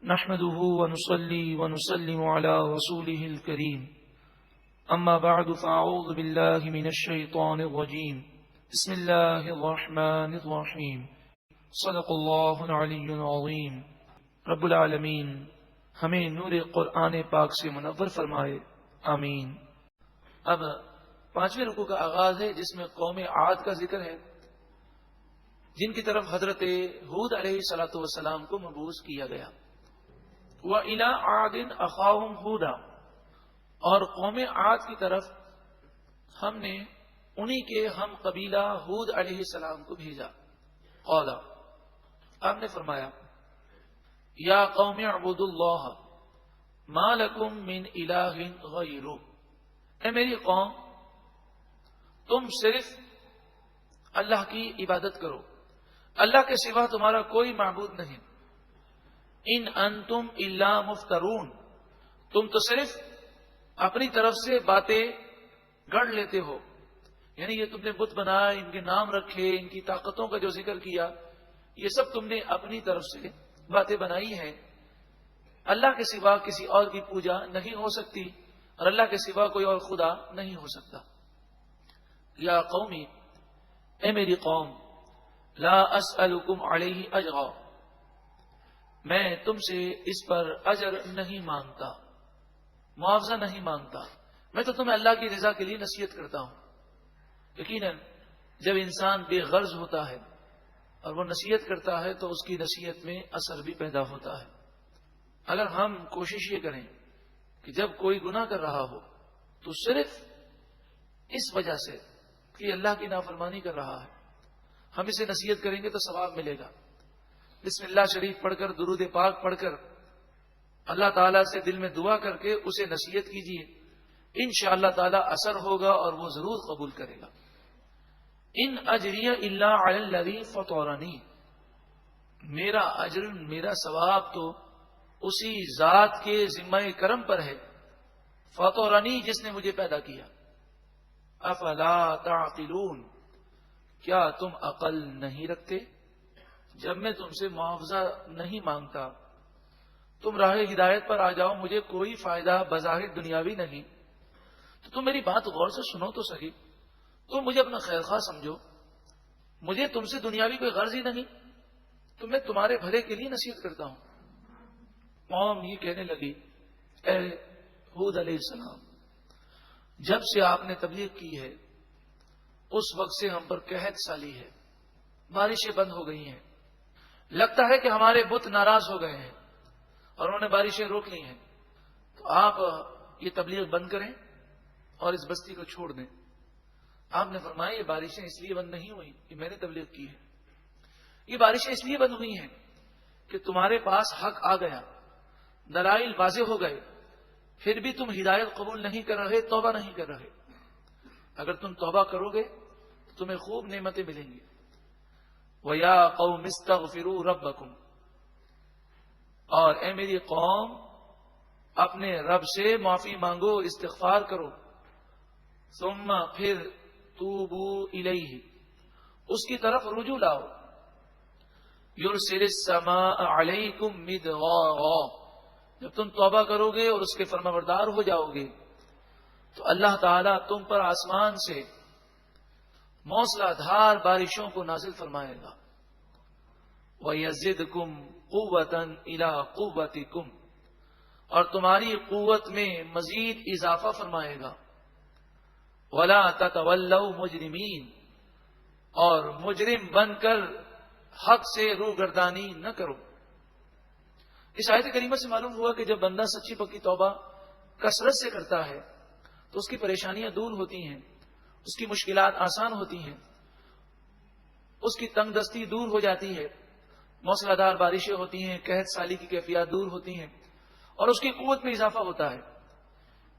نحمده ونصلي ونسلم على رسوله الكريم أما بعد فأعوذ بالله من الشيطان الرجيم بسم الله الرحمن الرحيم صدق الله العلي العظيم رب العالمین ہمیں نور قرآن پاک سے منور فرمائے، آمین۔ اب پانچویں رکوع کا آغاز ہے جس میں قوم عاد کا ذکر ہے، جن کی طرف حضرت ہود علیہ الصلوۃ والسلام کو مبعوث کیا گیا۔ وَإِلَىٰ عَادٍ أَخَاهُمْ هُودًا، اور قوم عاد کی طرف ہم نے انہی کے ہم قبیلہ ہود علیہ السلام کو بھیجا۔ قال، آپ نے فرمایا، یا قوم اعبدوا اللہ ما لکم من الہ غیرہ، اے میری قوم تم صرف اللہ کی عبادت کرو، اللہ کے سوا تمہارا کوئی معبود نہیں۔ ان انتم الا مفترون، تم تو صرف اپنی طرف سے باتیں گڑھ لیتے ہو، یعنی یہ تم نے بت بنائے، ان کے نام رکھے، ان کی طاقتوں کا جو ذکر کیا، یہ سب تم نے اپنی طرف سے باتیں بنائی ہیں۔ اللہ کے سوا کسی اور کی پوجا نہیں ہو سکتی اور اللہ کے سوا کوئی اور خدا نہیں ہو سکتا۔ یا قومی، اے میری قوم، لا اسألکم علیہ اجرا، میں تم سے اس پر اجر نہیں مانگتا، معاوضہ نہیں مانگتا، میں تو تمہیں اللہ کی رضا کے لیے نصیحت کرتا ہوں۔ یقیناً جب انسان بے غرض ہوتا ہے اور وہ نصیحت کرتا ہے تو اس کی نصیحت میں اثر بھی پیدا ہوتا ہے۔ اگر ہم کوشش یہ کریں کہ جب کوئی گناہ کر رہا ہو تو صرف اس وجہ سے کہ اللہ کی نافرمانی کر رہا ہے ہم اسے نصیحت کریں گے تو ثواب ملے گا۔ بسم اللہ شریف پڑھ کر، درود پاک پڑھ کر، اللہ تعالیٰ سے دل میں دعا کر کے اسے نصیحت کیجیے، انشاءاللہ تعالیٰ اثر ہوگا اور وہ ضرور قبول کرے گا۔ ان اجریہ الا علی الذی فطرنی، میرا اجر، میرا ثواب تو اسی ذات کے ذمہ کرم پر ہے، فطرنی، جس نے مجھے پیدا کیا۔ افلا تعقلون، کیا تم عقل نہیں رکھتے؟ جب میں تم سے معاوضہ نہیں مانگتا، تم راہ ہدایت پر آ جاؤ، مجھے کوئی فائدہ بظاہر دنیاوی نہیں، تو تم میری بات غور سے سنو تو صحیح، تم مجھے اپنا خیر خواہ سمجھو، مجھے تم سے دنیاوی کوئی غرض ہی نہیں، تو میں تمہارے بھلے کے لیے نصیحت کرتا ہوں۔ قوم یہ کہنے لگی، اے ہود علیہ السلام، جب سے آپ نے تبلیغ کی ہے اس وقت سے ہم پر قحط سالی ہے، بارشیں بند ہو گئی ہیں، لگتا ہے کہ ہمارے بت ناراض ہو گئے ہیں اور انہوں نے بارشیں روک لی ہیں، تو آپ یہ تبلیغ بند کریں اور اس بستی کو چھوڑ دیں۔ آپ نے فرمایا، یہ بارشیں اس لیے بند نہیں ہوئی کہ میں نے تبلیغ کی ہے، یہ بارشیں اس لیے بند ہوئی ہیں کہ تمہارے پاس حق آ گیا، دلائل واضح ہو گئے، پھر بھی تم ہدایت قبول نہیں کر رہے، توبہ نہیں کر رہے۔ اگر تم توبہ کرو گے تو تمہیں خوب نعمتیں ملیں گی۔ وَيَا قَوْمِ اسْتَغْفِرُوا رَبَّكُمْ، اور اے میری قوم اپنے رب سے معافی مانگو، استغفار کرو، ثم پھر توبوا الیہ، اس کی طرف رجوع لاؤ، یرسل السماء علیکم مدرارا، جب تم توبہ کرو گے اور اس کے فرمانبردار ہو جاؤ گے تو اللہ تعالیٰ تم پر آسمان سے موسلا دھار بارشوں کو نازل فرمائے گا۔ وَيَزِدْكُمْ قُوَّةً إِلَىٰ قُوَّتِكُمْ، اور تمہاری قوت میں مزید اضافہ فرمائے گا۔ وَلَا تَتَوَلَّوْا مُجْرِمِينَ، اور مجرم بن کر حق سے روگردانی نہ کرو۔ اس آیت کریمہ سے معلوم ہوا کہ جب بندہ سچی پکی توبہ کثرت سے کرتا ہے تو اس کی پریشانیاں دور ہوتی ہیں، اس کی مشکلات آسان ہوتی ہیں، اس کی تنگ دستی دور ہو جاتی ہے، موسلا دھار بارشیں ہوتی ہیں، قحط سالی کی کیفیات دور ہوتی ہیں اور اس کی قوت میں اضافہ ہوتا ہے۔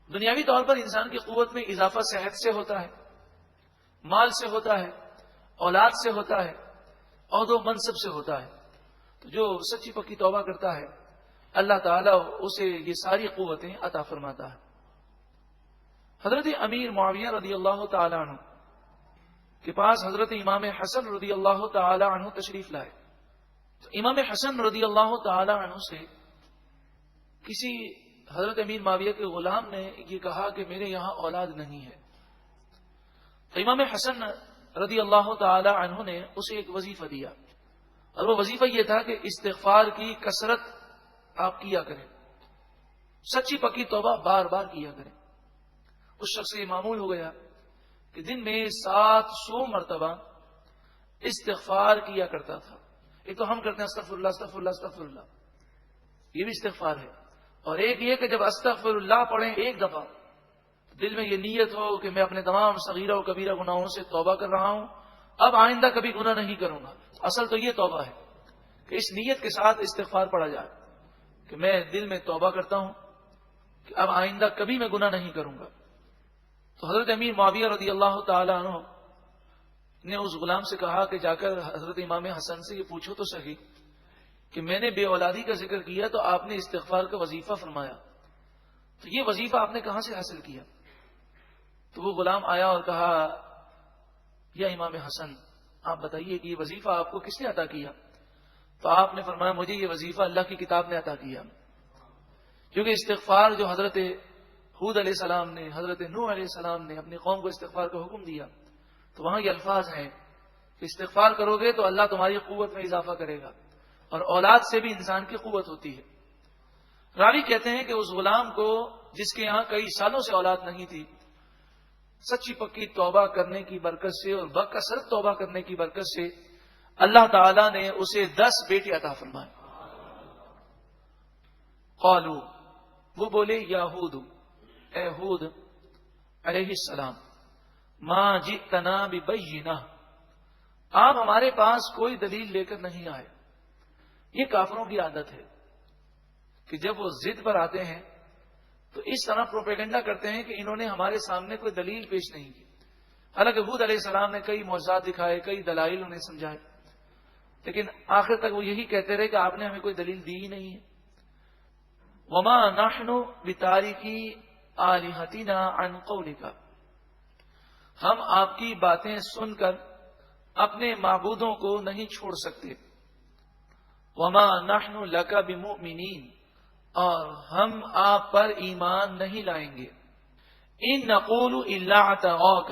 دنیاوی طور پر انسان کی قوت میں اضافہ صحت سے ہوتا ہے، مال سے ہوتا ہے، اولاد سے ہوتا ہے، عہد و منصب سے ہوتا ہے۔ تو جو سچی پکی توبہ کرتا ہے اللہ تعالیٰ اسے یہ ساری قوتیں عطا فرماتا ہے۔ حضرت امیر معاویہ رضی اللہ تعالی عنہ کے پاس حضرت امام حسن رضی اللہ تعالی عنہ تشریف لائے، تو امام حسن رضی اللہ تعالی عنہ سے کسی حضرت امیر معاویہ کے غلام نے یہ کہا کہ میرے یہاں اولاد نہیں ہے، تو امام حسن رضی اللہ تعالی عنہ نے اسے ایک وظیفہ دیا، اور وہ وظیفہ یہ تھا کہ استغفار کی کثرت آپ کیا کریں، سچی پکی توبہ بار بار کیا کریں۔ اس شخص سے یہ معمول ہو گیا کہ دن میں 700 مرتبہ استغفار کیا کرتا تھا۔ ایک تو ہم کرتے ہیں استغفر اللہ استغفر اللہ استغفر اللہ، یہ بھی استغفار ہے، اور ایک یہ کہ جب استغفر اللہ پڑھیں ایک دفعہ دل میں یہ نیت ہو کہ میں اپنے تمام صغیرہ و کبیرہ گناہوں سے توبہ کر رہا ہوں، اب آئندہ کبھی گناہ نہیں کروں گا۔ اصل تو یہ توبہ ہے کہ اس نیت کے ساتھ استغفار پڑھا جائے کہ میں دل میں توبہ کرتا ہوں کہ اب آئندہ کبھی میں گناہ نہیں کروں گا۔ تو حضرت امیر معاویہ رضی اللہ تعالی عنہ نے اس غلام سے کہا کہ جا کر حضرت امام حسن سے یہ پوچھو تو صحیح کہ میں نے بے اولادی کا ذکر کیا تو آپ نے استغفار کا وظیفہ فرمایا، تو یہ وظیفہ آپ نے کہاں سے حاصل کیا؟ تو وہ غلام آیا اور کہا یا امام حسن آپ بتائیے کہ یہ وظیفہ آپ کو کس نے عطا کیا؟ تو آپ نے فرمایا مجھے یہ وظیفہ اللہ کی کتاب نے عطا کیا، کیونکہ استغفار جو حضرت حود علیہ السلام نے، حضرت نوح علیہ السلام نے اپنی قوم کو استغفار کا حکم دیا، تو وہاں یہ الفاظ ہیں کہ استغفار کرو گے تو اللہ تمہاری قوت میں اضافہ کرے گا، اور اولاد سے بھی انسان کی قوت ہوتی ہے۔ راوی کہتے ہیں کہ اس غلام کو جس کے یہاں کئی سالوں سے اولاد نہیں تھی، سچی پکی توبہ کرنے کی برکت سے اور بکثرت توبہ کرنے کی برکت سے اللہ تعالی نے اسے 10 بیٹے عطا فرمائے۔ قالوا، وہ بولے یا ہود، اے ہود علیہ السلام، ما جئتنا ببینہ، آپ ہمارے پاس کوئی دلیل لے کر نہیں آئے۔ یہ کافروں کی عادت ہے کہ جب وہ ضد پر آتے ہیں تو اس طرح پروپیگنڈا کرتے ہیں کہ انہوں نے ہمارے سامنے کوئی دلیل پیش نہیں کی، حالانکہ حود علیہ السلام نے کئی معجزات دکھائے، کئی دلائل انہیں سمجھائے، لیکن آخر تک وہ یہی کہتے رہے کہ آپ نے ہمیں کوئی دلیل دی ہی نہیں ہے۔ وما نحن بتارکی آلہتنا عن قولک، ہم آپ کی باتیں سن کر اپنے معبودوں کو نہیں چھوڑ سکتے۔ وما نحن لک بمؤمنین، اور ہم آپ پر ایمان نہیں لائیں گے۔ ان نقول الا اعتراک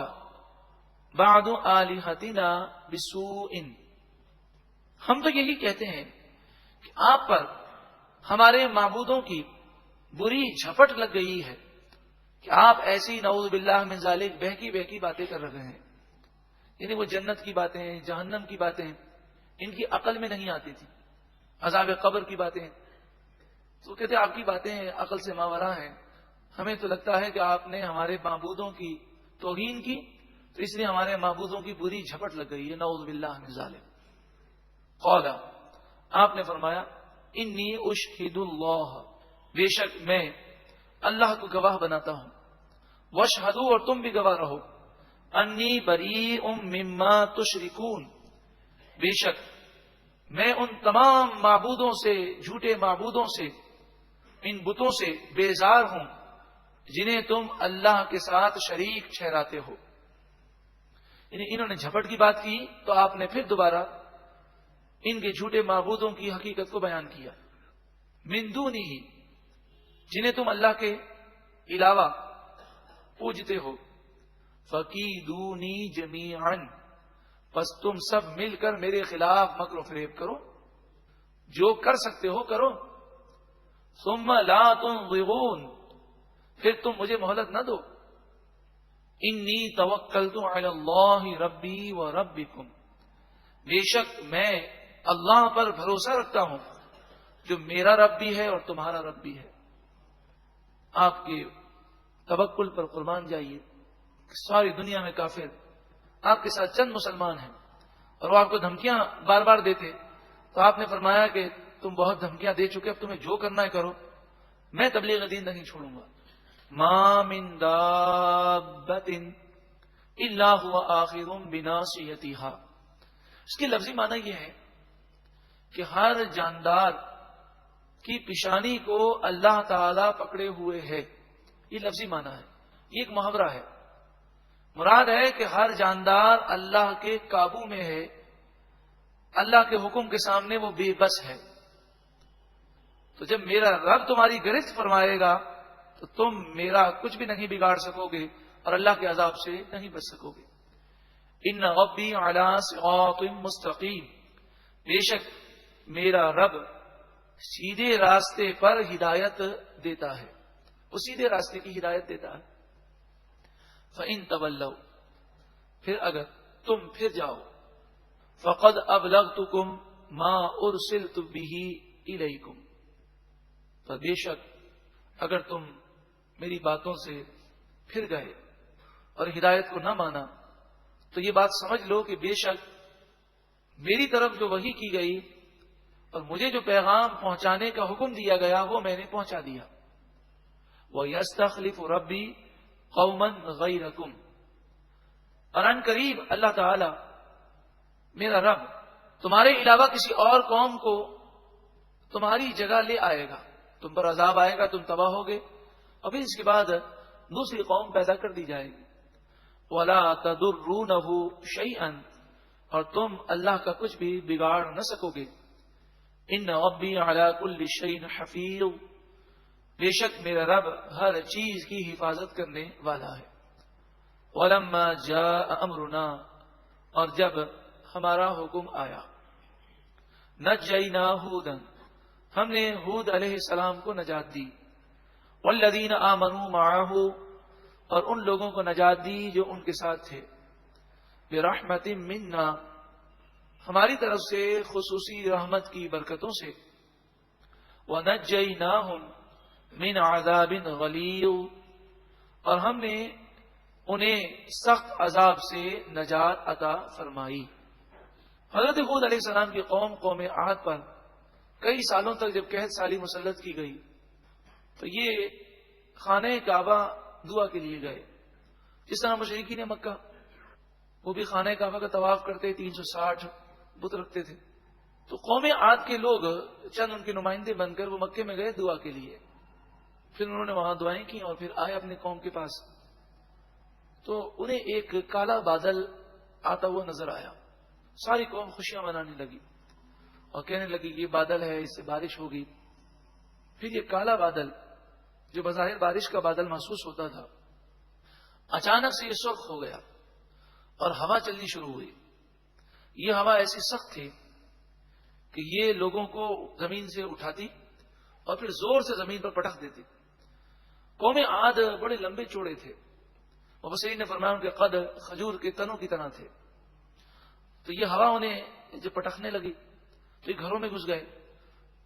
بعد آلہتنا بسوء، ہم تو یہی کہتے ہیں کہ آپ پر ہمارے معبودوں کی بری جھپٹ لگ گئی ہے کہ آپ ایسی نعوذ باللہ من ذالک بہکی بہکی باتیں کر رہے ہیں، یعنی وہ جنت کی باتیں، جہنم کی باتیں ان کی عقل میں نہیں آتی تھی، عذاب قبر کی باتیں، تو کہتے آپ کی باتیں عقل سے ماورا ہیں، ہمیں تو لگتا ہے کہ آپ نے ہمارے معبودوں کی توہین کی تو اس لیے ہمارے معبودوں کی بری جھپٹ لگ گئی ہے، نعوذ باللہ من ذالک۔ قال، آپ نے فرمایا انی اشہد اللہ، بے شک میں اللہ کو گواہ بناتا ہوں، واشہدوا، اور تم بھی گواہ رہو، انی بریء مما تشرکون، بے شک میں ان تمام معبودوں سے، جھوٹے معبودوں سے، ان بتوں سے بیزار ہوں جنہیں تم اللہ کے ساتھ شریک ٹھہراتے ہو۔ یعنی انہوں نے جھپٹ کی بات کی تو آپ نے پھر دوبارہ ان کے جھوٹے معبودوں کی حقیقت کو بیان کیا۔ من دونہ، جنہیں تم اللہ کے علاوہ پوجتے ہو، فکیدونی جمیعا، پس تم سب مل کر میرے خلاف مکر و فریب کرو، جو کر سکتے ہو کرو، ثم لا تنظرون، پھر تم مجھے مہلت نہ دو، انی توکلت علی اللہ ربی و ربکم، بے شک میں اللہ پر بھروسہ رکھتا ہوں جو میرا رب بھی ہے اور تمہارا رب بھی ہے۔ آپ کے توکل پر قربان جائیے کہ ساری دنیا میں کافر آپ کے ساتھ چند مسلمان ہیں اور وہ آپ کو دھمکیاں بار بار دیتے، تو آپ نے فرمایا کہ تم بہت دھمکیاں دے چکے، اب تمہیں جو کرنا ہے کرو، میں تبلیغ دین نہیں چھوڑوں گا۔ ما من دابۃ الا هو آخذ بناصیتها، اس کی لفظی معنی یہ ہے کہ ہر جاندار کی پیشانی کو اللہ تعالی پکڑے ہوئے ہے، یہ لفظی معنی ہے، یہ ایک محاورہ ہے، مراد ہے کہ ہر جاندار اللہ کے قابو میں ہے، اللہ کے حکم کے سامنے وہ بے بس ہے۔ تو جب میرا رب تمہاری گرفت فرمائے گا تو تم میرا کچھ بھی نہیں بگاڑ سکو گے اور اللہ کے عذاب سے نہیں بچ سکو گے. ان ربی علی صراط مستقیم، بے شک میرا رب سیدھے راستے پر ہدایت دیتا ہے، وہ سیدھے راستے کی ہدایت دیتا ہے. فَإِن تَوَلَّوْا، پھر اگر تم پھر جاؤ، فَقَدْ أَبْلَغْتُكُمْ مَا أُرْسِلْتُ بِهِ إِلَيْكُمْ، تو بے شک اگر تم میری باتوں سے پھر گئے اور ہدایت کو نہ مانا تو یہ بات سمجھ لو کہ بے شک میری طرف جو وحی کی گئی اور مجھے جو پیغام پہنچانے کا حکم دیا گیا وہ میں نے پہنچا دیا. وَيَسْتَخْلِفُ رَبِّي قَوْمًا غَيْرَكُمْ، اور ان قریب اللہ تعالی میرا رب تمہارے علاوہ کسی اور قوم کو تمہاری جگہ لے آئے گا، تم پر عذاب آئے گا، تم تباہ ہوگے، اور پھر اس کے بعد دوسری قوم پیدا کر دی جائے گی. وَلَا تَضُرُّونَهُ شَيْئًا، اور تم اللہ کا کچھ بھی بگاڑ نہ سکو گے. ان ربی علی کل شیء حفیظ، بے شک میرا رب ہر چیز کی حفاظت کرنے والا ہے. وَلَمَّا جَاءَ أَمْرُنَا، اور جب ہمارا حکم آیا، نَجَّيْنَا هُودًا، ہم نے ہود علیہ السلام کو نجات دی. وَالَّذِينَ آمَنُوا مَعَهُ، اور ان لوگوں کو نجات دی جو ان کے ساتھ تھے. بِرَحْمَةٍ مِنَّا، ہماری طرف سے خصوصی رحمت کی برکتوں سے. وَنَجَّيْنَاهُمْ مِنْ عَذَابٍ غَلِيظٍ، اور ہم نے انہیں سخت عذاب سے نجات عطا فرمائی. حضرت ہود علیہ السلام کی قوم عاد پر کئی سالوں تک جب قحط سالی مسلط کی گئی تو یہ خانہ کعبہ دعا کے لیے گئے. جس طرح مشرکین مکہ وہ بھی خانہ کعبہ کا طواف کرتے، 360 بت رکھتے تھے. تو قوم عاد کے لوگ چند ان کے نمائندے بن کر وہ مکے میں گئے دعا کے لیے. پھر انہوں نے وہاں دعائیں کی اور پھر آئے اپنی قوم کے پاس. تو انہیں ایک کالا بادل آتا ہوا نظر آیا. ساری قوم خوشیاں منانے لگی اور کہنے لگی یہ بادل ہے، اس سے بارش ہوگی. پھر یہ کالا بادل جو بظاہر بارش کا بادل محسوس ہوتا تھا اچانک سے یہ سرخ ہو گیا اور ہوا چلنی شروع ہوئی. یہ ہوا ایسی سخت تھی کہ یہ لوگوں کو زمین سے اٹھاتی اور پھر زور سے زمین پر پٹک دیتی. قوم عاد بڑے لمبے چوڑے تھے، مفسرین نے فرمایا ان کے قد کھجور کے تنوں کی طرح تھے. تو یہ ہوا انہیں جب پٹکنے لگی تو یہ گھروں میں گھس گئے،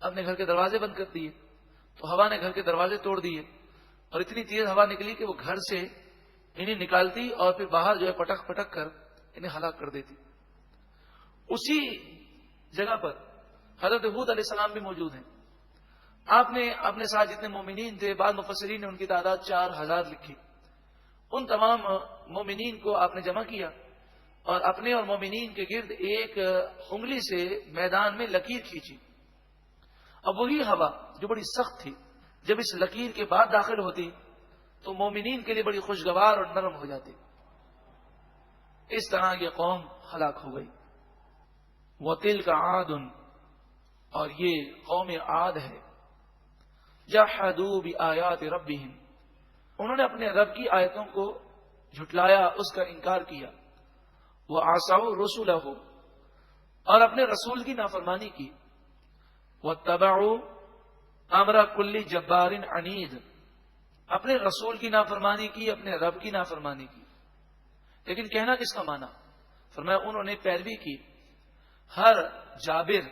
اپنے گھر کے دروازے بند کر دیے. تو ہوا نے گھر کے دروازے توڑ دیے اور اتنی تیز ہوا نکلی کہ وہ گھر سے انہیں نکالتی اور پھر باہر جو ہے پٹک پٹک کر انہیں ہلاک کر دیتی. اسی جگہ پر حضرت ہود علیہ السلام بھی موجود ہیں. آپ نے اپنے ساتھ جتنے مومنین تھے، بعض مفسرین نے ان کی تعداد 4000 لکھی. ان تمام مومنین کو آپ نے جمع کیا اور اپنے اور مومنین کے گرد ایک انگلی سے میدان میں لکیر کھینچی. اب وہی ہوا جو بڑی سخت تھی جب اس لکیر کے بعد داخل ہوتی تو مومنین کے لیے بڑی خوشگوار اور نرم ہو جاتی. اس طرح یہ قوم ہلاک ہو گئی. وَتِلْكَ عَادٌ، اور یہ قوم عاد ہے. جَحَدُوا بِآيَاتِ رَبِّهِمْ، انہوں نے اپنے رب کی آیتوں کو جھٹلایا، اس کا انکار کیا. وَعَصَوْا رُسُلَهُ، اور اپنے رسول کی نافرمانی کی. وَاتَّبَعُوا أَمْرَ كُلِّ جَبَّارٍ عَنِيدٍ، اپنے رسول کی نافرمانی کی، اپنے رب کی نافرمانی کی. لیکن کہنا کس کا معنی؟ فرمایا انہوں نے پیروی کی ہر جابر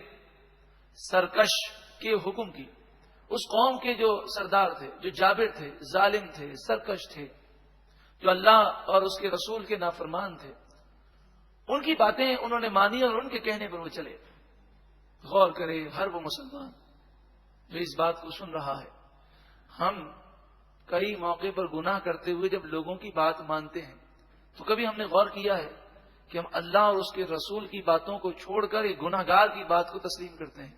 سرکش کے حکم کی. اس قوم کے جو سردار تھے، جو جابر تھے، ظالم تھے، سرکش تھے، جو اللہ اور اس کے رسول کے نافرمان تھے، ان کی باتیں انہوں نے مانی اور ان کے کہنے پر وہ چلے. غور کرے ہر وہ مسلمان جو اس بات کو سن رہا ہے. ہم کئی موقع پر گناہ کرتے ہوئے جب لوگوں کی بات مانتے ہیں تو کبھی ہم نے غور کیا ہے کہ ہم اللہ اور اس کے رسول کی باتوں کو چھوڑ کر ایک گناہ گار کی بات کو تسلیم کرتے ہیں.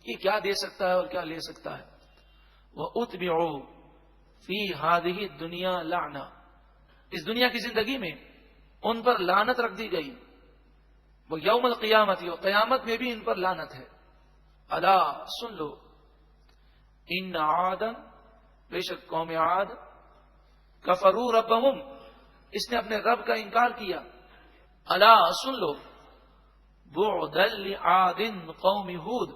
یہ کیا دے سکتا ہے اور کیا لے سکتا ہے. وَأُتْبِعُوا فِي هَذِهِ الدُّنْيَا لَعْنَةً، اس دنیا کی زندگی میں ان پر لعنت رکھ دی گئی. وہ یوم القیامت، اور قیامت میں بھی ان پر لعنت ہے. الا سن لو، ان عادا، بے شک قوم عاد، کفروا ربہم، اس نے اپنے رب کا انکار کیا. الا سن لو، بعدا لعاد قوم ہود،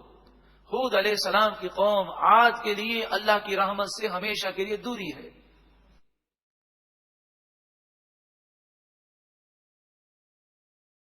ہود علیہ السلام کی قوم عاد کے لیے اللہ کی رحمت سے ہمیشہ کے لیے دوری ہے.